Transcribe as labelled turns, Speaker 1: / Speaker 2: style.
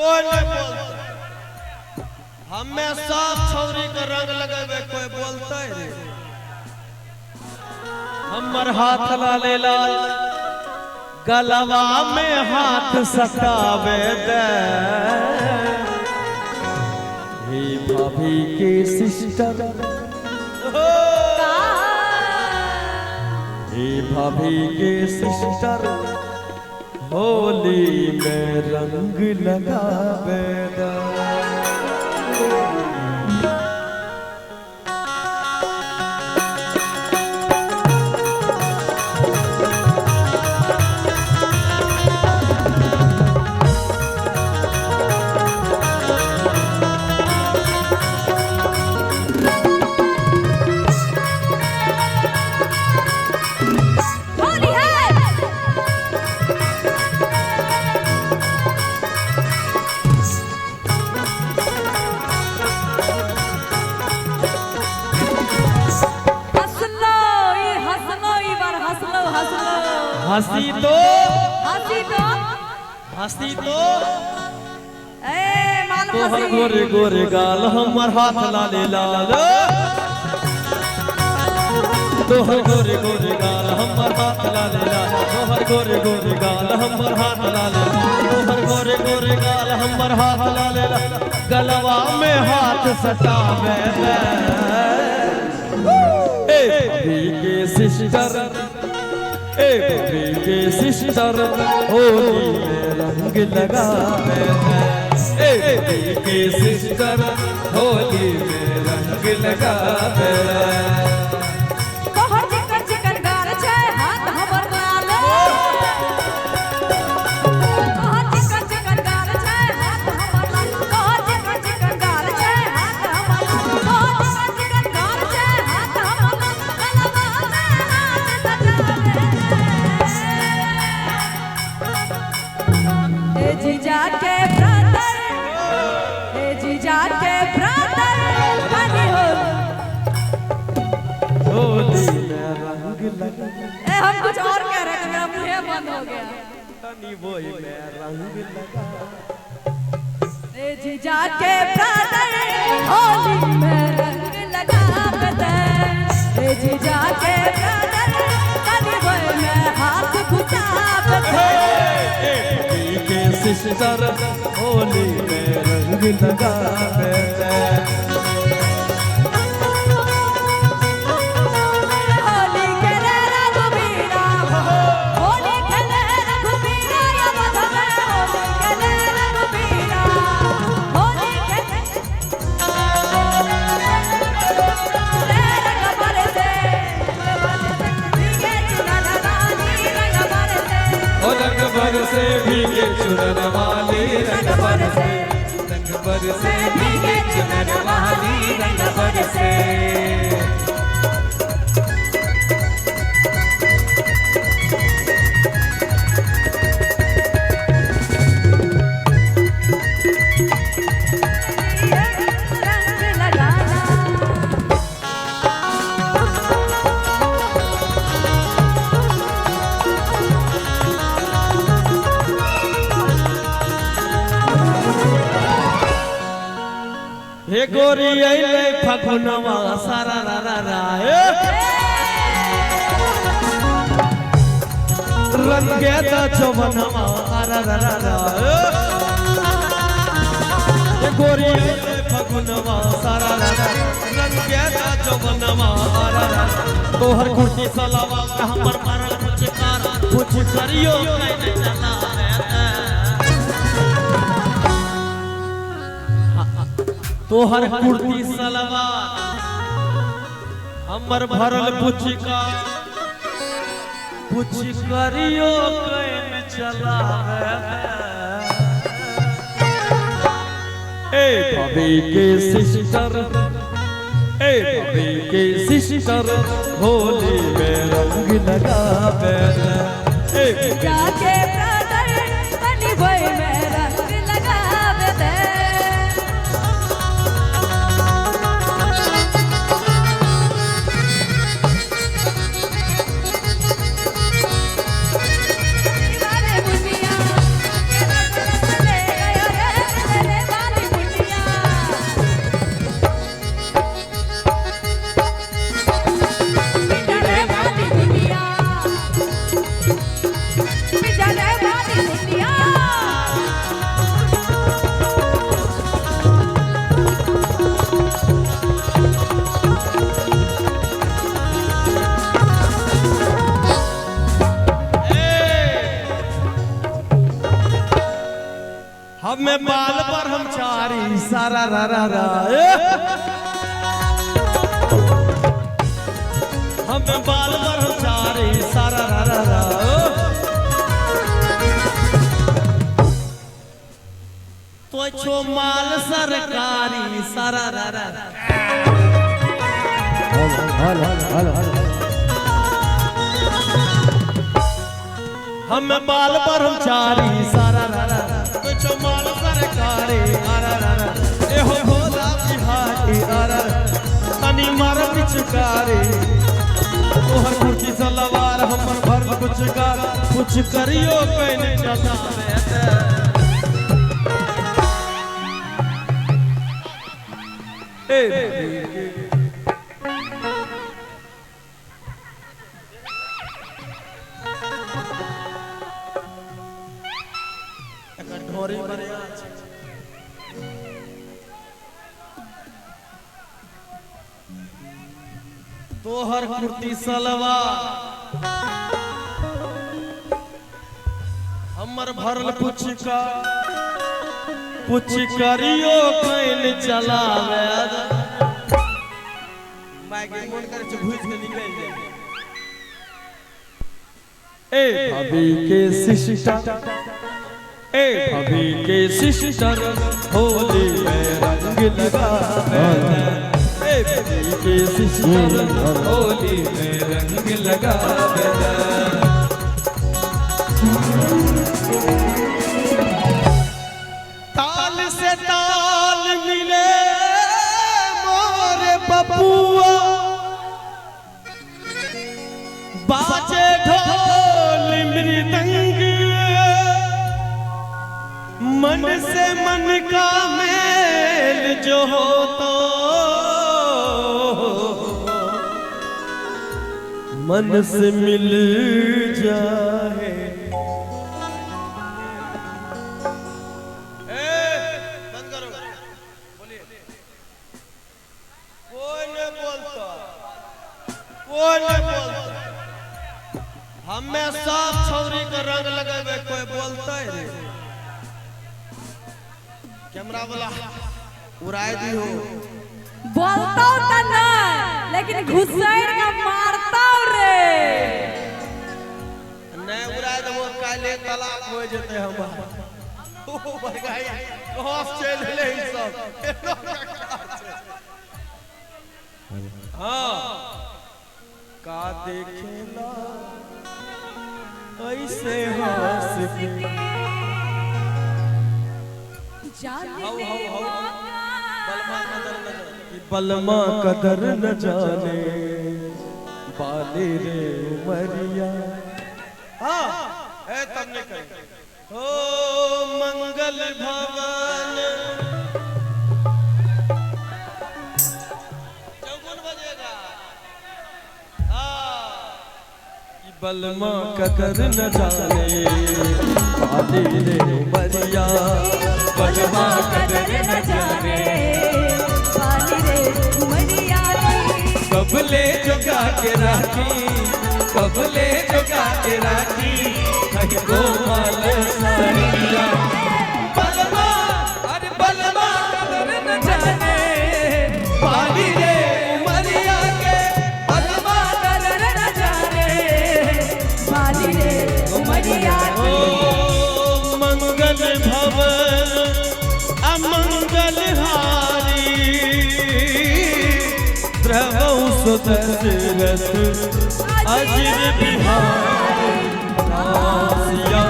Speaker 1: कोई नहीं बोलता। हमें सब छौरी का रंग लगावे कोई बोलता है रे। हमर हाथ लाले लाल गलवा में हाथ सटावे दे। हे भाभी के सिस्टर, हे भाभी के सिस्टर, होली में रंग लगावे दे। हंसी तो हंसी तो तोहर गोरे गोरे गाल हमर हाथ लाले लाल। तोहर गोरे गोरे गाल हमर हाथ लाले लाल। तोहर गोरे गोरे गाल हमर हाथ लाले लाल। तोहर गोरे गोरे गाल हमर हाथ लाले लाल। गलवा में हाथ सटावे दे। ए भाभी के सिस्टर, ए भाभी के सिस्टर, होली में रंग लगावे दे। ए भाभी के सिस्टर, होली में रंग लगावे दे।
Speaker 2: तोहर चिकन चिकन गाल छै हाथ हमर लाल। तोहर चिकन चिकन गाल छै हाथ हमर लाल। तोहर चिकन चिकन गाल छै हाथ हमर लाल। तोहर चिकन चिकन गाल छै हाथ हमर लाल। गलवा में हाथ सटावे दे। ए जीजा के ब्रदर, ए जीजा के ब्रदर बनी हो।
Speaker 1: होली में रंग लगा।
Speaker 2: हम कुछ और कह रहे थे, मेरा मुंह बंद हो गया।
Speaker 1: तनी वही में रंग लगा।
Speaker 2: ए जीजा के ब्रदर होली में रंग लगावे दे। ए जीजा के ब्रदर तनी वही में हाथ घुसावे दे।
Speaker 1: ए भाभी के सिस्टर, होली में रंग लगावे दे।
Speaker 2: होली खेले रघुबीरा, होली खेले रघुबीरा या मधुमे। होली खेले रघुबीरा, होली खेले रंग बरसे, भीगे चुनर वाली रंग बरसे।
Speaker 1: ओ रंग बरसे भीगे चुनर वाली, रंग बरसे, रंग बरसे भीगे चुनर वाली, रंग बरसे।
Speaker 2: रंग लगाना
Speaker 1: हे गोरी अइले फगुनवा सारा रा रा रा। रंगे द जवनवा रा रा रा रा। हे गोरी अइले फगुनवा सारा रा रा। रंगे द जवनवा रा रा। तोहर कुर्ती सलवा हमर मारल पुचकार, पुछ करियो कैने चला रे। तोहर कुर्ती सलवा हमर भरल पुचिका, पुछ करियो कैन चलावे। ए भाभी के सिस्टर, ए भाभी के सिस्टर, होली में रंग लगावे दे। ए
Speaker 2: जीजा के ब्रदर तनी वही में रंग लगावे दे।
Speaker 1: हमें बाल पर हम चारी सारा रा रा रा हमें बाल पर हम चारी सारा रा रा रा तो छो माल सरकारी सारा रा रा हमें बाल पर हम चारी सारा रा रा तो छो माल सरकारी आरा रा रा ए हो भोला बिहारी आरा तनी मार पिचकारी तोहर कुर्ती सलवार हमर भर कुछ करियो कहने चला ए ढोरी बढ़िया तोहर कुर्ती सलवार हमर भरल पुछ करियो कैन चलावे माइके मन करे छ भूज के निकल जाए ए भाभी के सिस्टर ए भाभी के सिस्टर होली में रंग लगावे ए भाभी के सिस्टर होली में रंग लगावे ताल से ताल मिले मोरे बबुआ बाजे ढोल मृदंग मन से मन का मेल जो हो तो मन से मिल जाए बंद करो बोलिए कोई नहीं बोलता हमें सब छौरी का रंग लगावे कोई बोलता है रे कैमरा वाला उड़ाए दी हो
Speaker 2: बोलता तो ना लेकिन घुसैर का मारता रे
Speaker 1: नहीं उड़ाए दो काले तलाक हो जते हम ओ भाई होश चल ले ई सब हां का देखेला ऐसे हंस के बलमा कदर न जाने बाले रे उमरिया हाँ है तुमने कही हो मंगल भवन चौगुन बजेगा बलमा कदर न जाने बाले रे उमरिया बलमा कदर न जाने
Speaker 2: बाली रे उमरिया
Speaker 1: कबले जोगा के राखी कबले जोगा के राखी कहीं को माल सरिया बलमा अरे बलमा कदर न जाने बाली रे उमरिया के बलमा
Speaker 2: कदर न जाने बाली रे उमरिया
Speaker 1: मंगल भवन अमंगल हारी द्रवौ सुदशरथ अजिर बिहारी सिया